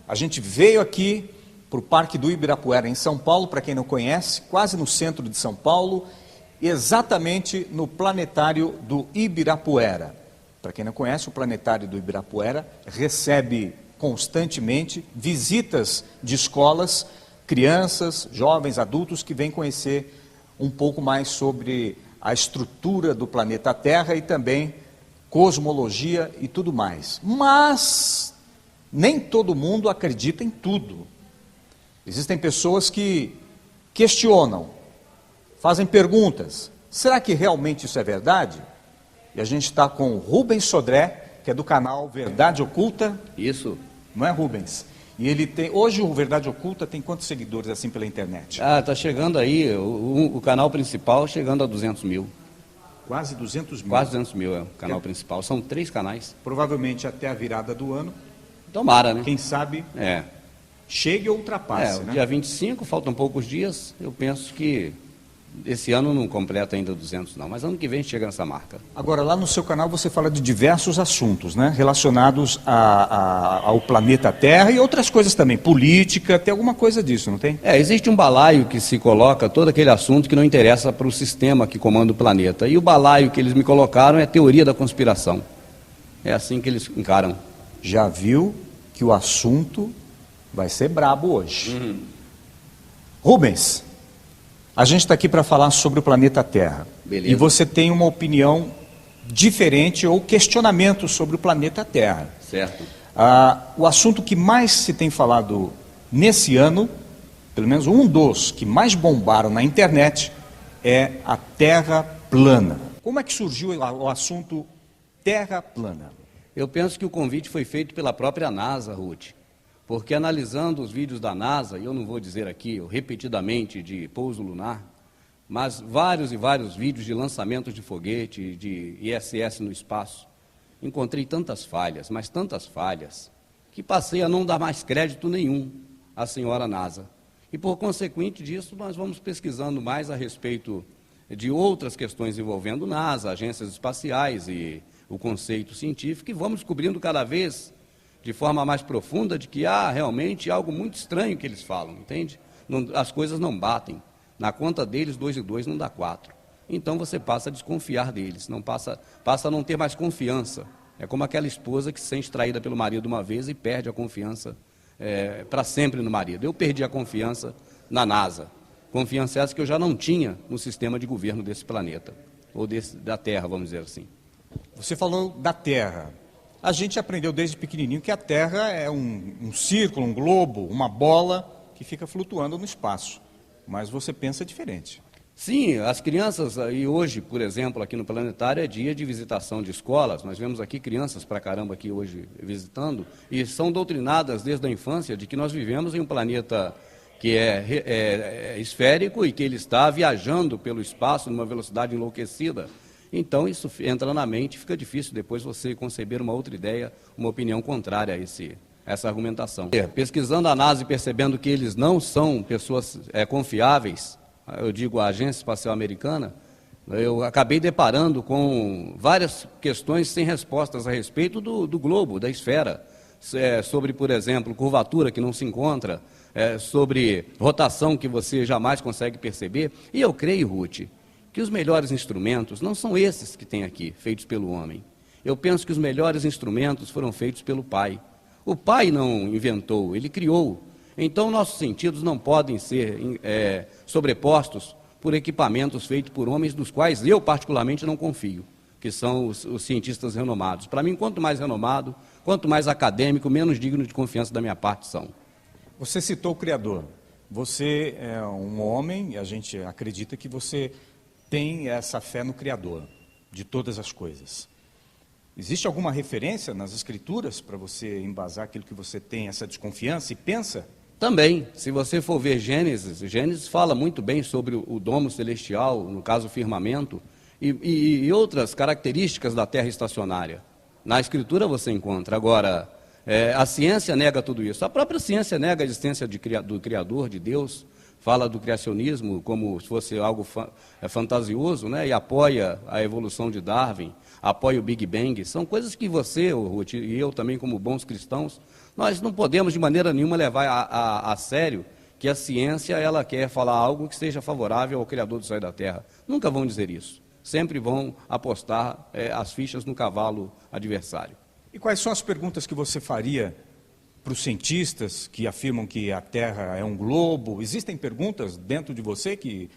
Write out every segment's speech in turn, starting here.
A gente veio aqui para o Parque do Ibirapuera, em São Paulo, para quem não conhece, quase no centro de São Paulo, exatamente no planetário do Ibirapuera. Para quem não conhece, o planetário do Ibirapuera recebe constantemente visitas de escolas, crianças, jovens, adultos que vêm conhecer um pouco mais sobre a estrutura do planeta Terra e também cosmologia e tudo mais. Mas nem todo mundo acredita em tudo. Existem pessoas que questionam, fazem perguntas. Será que realmente isso é verdade? E a gente está com o Rubens Sodré, que é do canal Verdade Oculta. Isso. Não é, Rubens? E ele tem, hoje o Verdade Oculta tem quantos seguidores assim pela internet? Está chegando aí, o canal principal chegando a 200 mil. Quase 200 mil. Quase 200 mil é o canal principal. São 3 canais. Provavelmente até a virada do ano. Tomara, né? Quem sabe É. chegue ou ultrapasse, né? Dia 25, faltam poucos dias. Eu penso que esse ano não completa ainda 200 não, mas ano que vem chega nessa marca. Agora, lá no seu canal você fala de diversos assuntos, né? Relacionados ao planeta Terra e outras coisas também, política, tem alguma coisa disso, não tem? Existe um balaio que se coloca todo aquele assunto que não interessa para o sistema que comanda o planeta. E o balaio que eles me colocaram é a teoria da conspiração. É assim que eles encaram. Já viu que o assunto vai ser brabo hoje. Rubens, a gente está aqui para falar sobre o planeta Terra. Beleza. E você tem uma opinião diferente ou questionamento sobre o planeta Terra. Certo. O assunto que mais se tem falado nesse ano, pelo menos um dos que mais bombaram na internet, é a Terra plana. Como é que surgiu o assunto Terra plana? Eu penso que o convite foi feito pela própria NASA, Ruth, porque analisando os vídeos da NASA, e eu não vou dizer aqui repetidamente de pouso lunar, mas vários e vários vídeos de lançamentos de foguete, de ISS no espaço, encontrei tantas falhas, mas tantas falhas, que passei a não dar mais crédito nenhum à senhora NASA. E por consequente disso, nós vamos pesquisando mais a respeito de outras questões envolvendo NASA, agências espaciais e o conceito científico, e vamos descobrindo cada vez de forma mais profunda de que há realmente algo muito estranho que eles falam, entende? As coisas não batem. Na conta deles, 2 e 2 não dá 4. Então você passa a desconfiar deles, passa a não ter mais confiança. É como aquela esposa que se sente traída pelo marido uma vez e perde a confiança para sempre no marido. Eu perdi a confiança na NASA. Confiança essa que eu já não tinha no sistema de governo desse planeta, ou da Terra, vamos dizer assim. Você falou da Terra. A gente aprendeu desde pequenininho que a Terra é um círculo, um globo, uma bola que fica flutuando no espaço. Mas você pensa diferente. Sim, as crianças, e hoje, por exemplo, aqui no Planetário é dia de visitação de escolas, nós vemos aqui crianças pra caramba aqui hoje visitando, e são doutrinadas desde a infância de que nós vivemos em um planeta que é esférico e que ele está viajando pelo espaço numa velocidade enlouquecida. Então isso entra na mente, fica difícil depois você conceber uma outra ideia, uma opinião contrária a essa argumentação. Pesquisando a NASA e percebendo que eles não são pessoas confiáveis, eu digo a Agência Espacial Americana, eu acabei deparando com várias questões sem respostas a respeito do globo, da esfera, sobre, por exemplo, curvatura que não se encontra, sobre rotação que você jamais consegue perceber. E eu creio, Ruth, que os melhores instrumentos não são esses que tem aqui, feitos pelo homem. Eu penso que os melhores instrumentos foram feitos pelo Pai. O Pai não inventou, Ele criou. Então, nossos sentidos não podem ser sobrepostos por equipamentos feitos por homens dos quais eu, particularmente, não confio, que são os cientistas renomados. Para mim, quanto mais renomado, quanto mais acadêmico, menos digno de confiança da minha parte são. Você citou o Criador. Você é um homem e a gente acredita que você tem essa fé no Criador de todas as coisas. Existe alguma referência nas Escrituras para você embasar aquilo que você tem, essa desconfiança e pensa? Também, se você for ver Gênesis fala muito bem sobre o domo celestial, no caso o firmamento, e outras características da terra estacionária. Na Escritura você encontra. Agora, a ciência nega tudo isso. A própria ciência nega a existência do Criador, de Deus, fala do criacionismo como se fosse algo fantasioso, né? E apoia a evolução de Darwin, apoia o Big Bang. São coisas que você, Ruth, e eu também, como bons cristãos, Nós não podemos, de maneira nenhuma, levar a sério que a ciência ela quer falar algo que seja favorável ao Criador do céu e da terra. Nunca vão dizer isso. Sempre vão apostar as fichas no cavalo adversário. E quais são as perguntas que você faria para os cientistas que afirmam que a Terra é um globo? Existem perguntas dentro de você que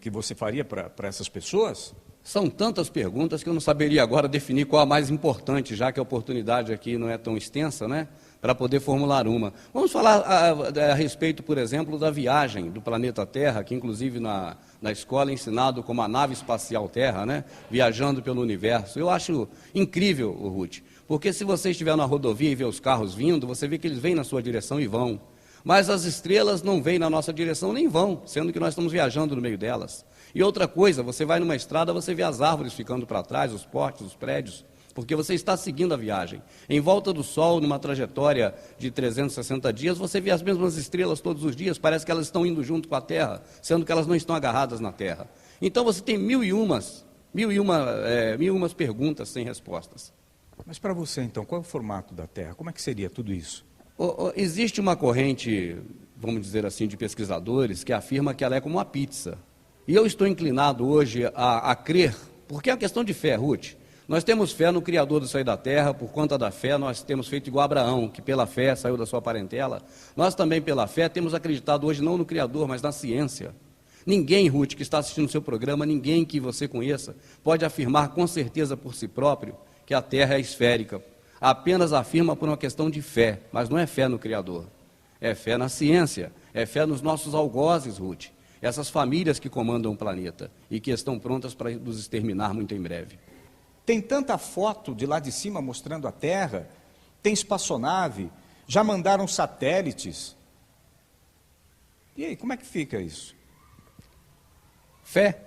você faria para essas pessoas? São tantas perguntas que eu não saberia agora definir qual a mais importante, já que a oportunidade aqui não é tão extensa, né, para poder formular uma. Vamos falar a respeito, por exemplo, da viagem do planeta Terra, que inclusive na escola é ensinado como a nave espacial Terra, né, viajando pelo universo. Eu acho incrível, Ruth, porque se você estiver na rodovia e vê os carros vindo, você vê que eles vêm na sua direção e vão. Mas as estrelas não vêm na nossa direção nem vão, sendo que nós estamos viajando no meio delas. E outra coisa, você vai numa estrada, você vê as árvores ficando para trás, os postes, os prédios, porque você está seguindo a viagem. Em volta do Sol, numa trajetória de 360 dias, você vê as mesmas estrelas todos os dias, parece que elas estão indo junto com a Terra, sendo que elas não estão agarradas na Terra. Então você tem mil e umas perguntas sem respostas. Mas para você, então, qual é o formato da Terra? Como é que seria tudo isso? Existe uma corrente, vamos dizer assim, de pesquisadores que afirma que ela é como uma pizza. E eu estou inclinado hoje a crer, porque é uma questão de fé, Ruth. Nós temos fé no Criador do céu e da terra, por conta da fé nós temos feito igual a Abraão, que pela fé saiu da sua parentela. Nós também, pela fé, temos acreditado hoje não no Criador, mas na ciência. Ninguém, Ruth, que está assistindo o seu programa, ninguém que você conheça, pode afirmar com certeza por si próprio que a Terra é esférica. Apenas afirma por uma questão de fé, mas não é fé no Criador. É fé na ciência, é fé nos nossos algozes, Ruth. Essas famílias que comandam o planeta e que estão prontas para nos exterminar muito em breve. Tem tanta foto de lá de cima mostrando a Terra, tem espaçonave, já mandaram satélites. E aí, como é que fica isso? Fé.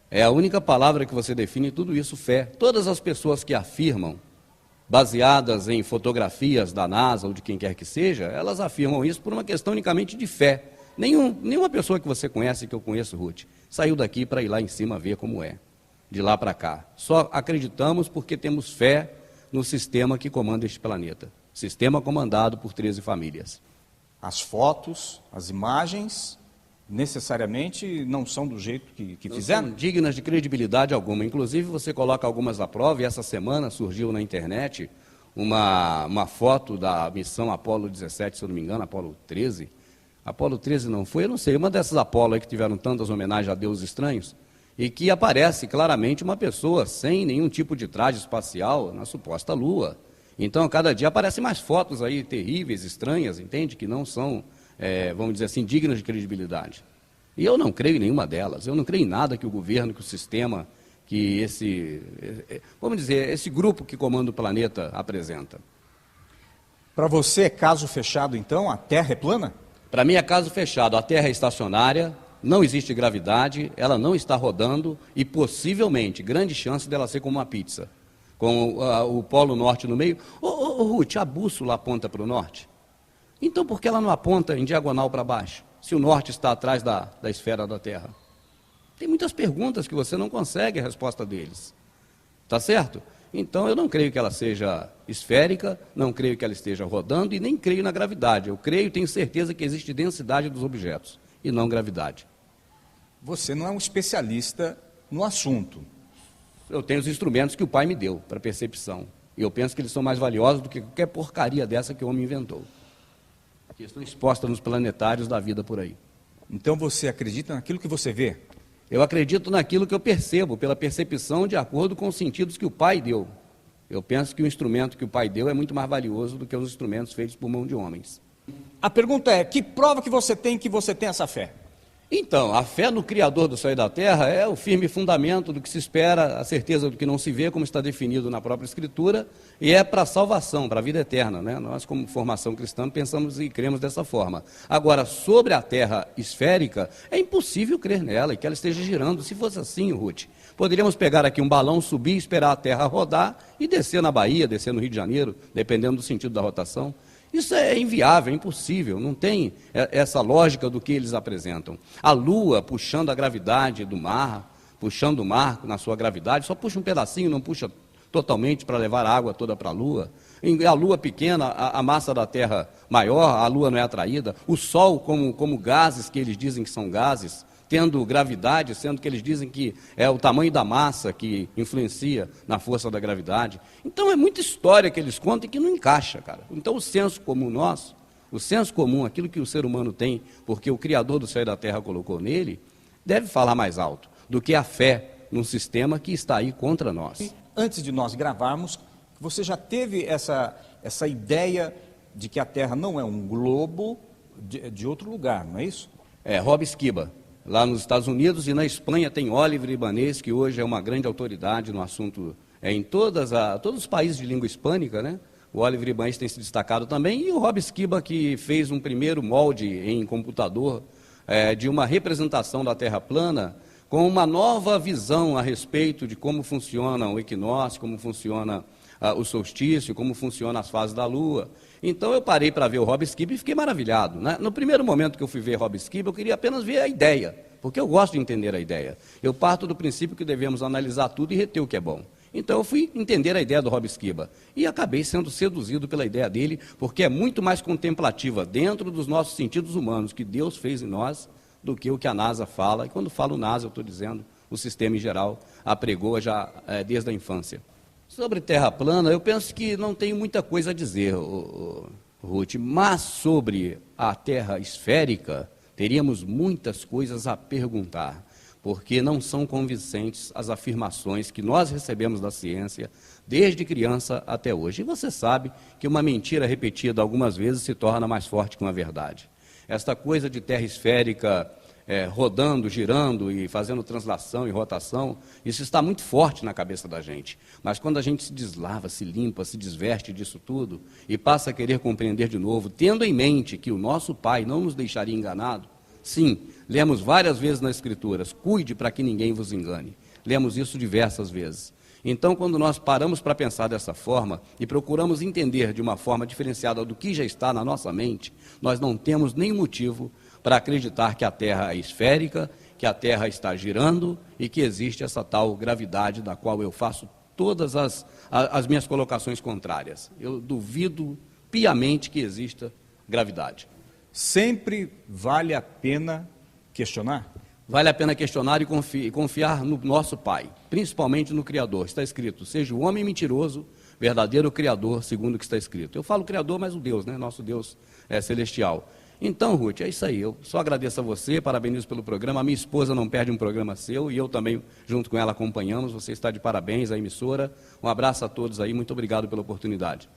É a única palavra que você define tudo isso, fé. Todas as pessoas que afirmam, baseadas em fotografias da NASA ou de quem quer que seja, elas afirmam isso por uma questão unicamente de fé. Nenhuma pessoa que você conhece, que eu conheço, Ruth, saiu daqui para ir lá em cima ver como é, de lá para cá. Só acreditamos porque temos fé no sistema que comanda este planeta. Sistema comandado por 13 famílias. As fotos, as imagens, necessariamente não são do jeito que fizeram? Não são dignas de credibilidade alguma. Inclusive, você coloca algumas à prova, e essa semana surgiu na internet uma foto da missão Apolo 17, se eu não me engano, Apolo 13. Apolo 13 não foi, eu não sei, uma dessas Apolo aí que tiveram tantas homenagens a deuses estranhos, e que aparece claramente uma pessoa sem nenhum tipo de traje espacial na suposta Lua. Então, a cada dia aparecem mais fotos aí terríveis, estranhas, entende? Que não são, vamos dizer assim, dignas de credibilidade. E eu não creio em nenhuma delas, eu não creio em nada que o governo, que o sistema, que esse grupo que comanda o planeta apresenta. Para você é caso fechado, então? A Terra é plana? Para mim é caso fechado, a Terra é estacionária, não existe gravidade, ela não está rodando e possivelmente, grande chance dela ser como uma pizza, com o Polo Norte no meio. Ruth, a bússola aponta para o norte? Então por que ela não aponta em diagonal para baixo, se o norte está atrás da esfera da Terra? Tem muitas perguntas que você não consegue a resposta deles, tá certo? Então, eu não creio que ela seja esférica, não creio que ela esteja rodando e nem creio na gravidade. Eu creio, tenho certeza que existe densidade dos objetos e não gravidade. Você não é um especialista no assunto. Eu tenho os instrumentos que o pai me deu para percepção. E eu penso que eles são mais valiosos do que qualquer porcaria dessa que o homem inventou, que estão expostas nos planetários da vida por aí. Então, você acredita naquilo que você vê? Eu acredito naquilo que eu percebo, pela percepção de acordo com os sentidos que o pai deu. Eu penso que o instrumento que o pai deu é muito mais valioso do que os instrumentos feitos por mão de homens. A pergunta é, que prova que você tem essa fé? Então, a fé no Criador do céu e da terra é o firme fundamento do que se espera, a certeza do que não se vê, como está definido na própria Escritura, e é para a salvação, para a vida eterna, né? Nós, como formação cristã, pensamos e cremos dessa forma. Agora, sobre a terra esférica, é impossível crer nela e que ela esteja girando. Se fosse assim, Ruth, poderíamos pegar aqui um balão, subir, esperar a terra rodar e descer na Bahia, descer no Rio de Janeiro, dependendo do sentido da rotação. Isso é inviável, é impossível, não tem essa lógica do que eles apresentam. A Lua puxando a gravidade do mar, puxando o mar na sua gravidade, só puxa um pedacinho, não puxa totalmente para levar a água toda para a Lua. A Lua pequena, a massa da Terra maior, a Lua não é atraída. O Sol como gases, que eles dizem que são gases, tendo gravidade, sendo que eles dizem que é o tamanho da massa que influencia na força da gravidade. Então é muita história que eles contam e que não encaixa, cara. Então o senso comum nosso, o senso comum, aquilo que o ser humano tem, porque o Criador do céu e da terra colocou nele, deve falar mais alto do que a fé num sistema que está aí contra nós. Antes de nós gravarmos, você já teve essa ideia de que a Terra não é um globo de outro lugar, não é isso? É, Rob Skiba, lá nos Estados Unidos, e na Espanha tem Oliver Ibanez, que hoje é uma grande autoridade no assunto, em todos os países de língua hispânica, né? O Oliver Ibanez tem se destacado também, e o Rob Skiba, que fez um primeiro molde em computador de uma representação da Terra plana, com uma nova visão a respeito de como funciona o equinócio, como funciona o solstício, como funcionam as fases da Lua. Então eu parei para ver o Rob Skiba e fiquei maravilhado, né? No primeiro momento que eu fui ver Rob Skiba, eu queria apenas ver a ideia, porque eu gosto de entender a ideia. Eu parto do princípio que devemos analisar tudo e reter o que é bom. Então eu fui entender a ideia do Rob Skiba e acabei sendo seduzido pela ideia dele, porque é muito mais contemplativa dentro dos nossos sentidos humanos que Deus fez em nós, do que o que a NASA fala. E quando falo NASA, eu estou dizendo o sistema em geral apregou já desde a infância. Sobre terra plana, eu penso que não tenho muita coisa a dizer, Ruth, mas sobre a terra esférica, teríamos muitas coisas a perguntar, porque não são convincentes as afirmações que nós recebemos da ciência desde criança até hoje. E você sabe que uma mentira repetida algumas vezes se torna mais forte que uma verdade. Esta coisa de terra esférica rodando, girando e fazendo translação e rotação, isso está muito forte na cabeça da gente. Mas quando a gente se deslava, se limpa, se desveste disso tudo e passa a querer compreender de novo, tendo em mente que o nosso Pai não nos deixaria enganado, sim, lemos várias vezes nas Escrituras, cuide para que ninguém vos engane. Lemos isso diversas vezes. Então, quando nós paramos para pensar dessa forma e procuramos entender de uma forma diferenciada do que já está na nossa mente, nós não temos nenhum motivo para acreditar que a Terra é esférica, que a Terra está girando e que existe essa tal gravidade da qual eu faço todas as minhas colocações contrárias. Eu duvido piamente que exista gravidade. Sempre vale a pena questionar? Vale a pena questionar e confiar no nosso Pai, principalmente no Criador. Está escrito, seja o homem mentiroso, verdadeiro Criador, segundo o que está escrito. Eu falo Criador, mas o Deus, né? Nosso Deus é celestial. Então, Ruth, é isso aí. Eu só agradeço a você, parabenizo pelo programa. A minha esposa não perde um programa seu e eu também, junto com ela, acompanhamos. Você está de parabéns, a emissora. Um abraço a todos aí, muito obrigado pela oportunidade.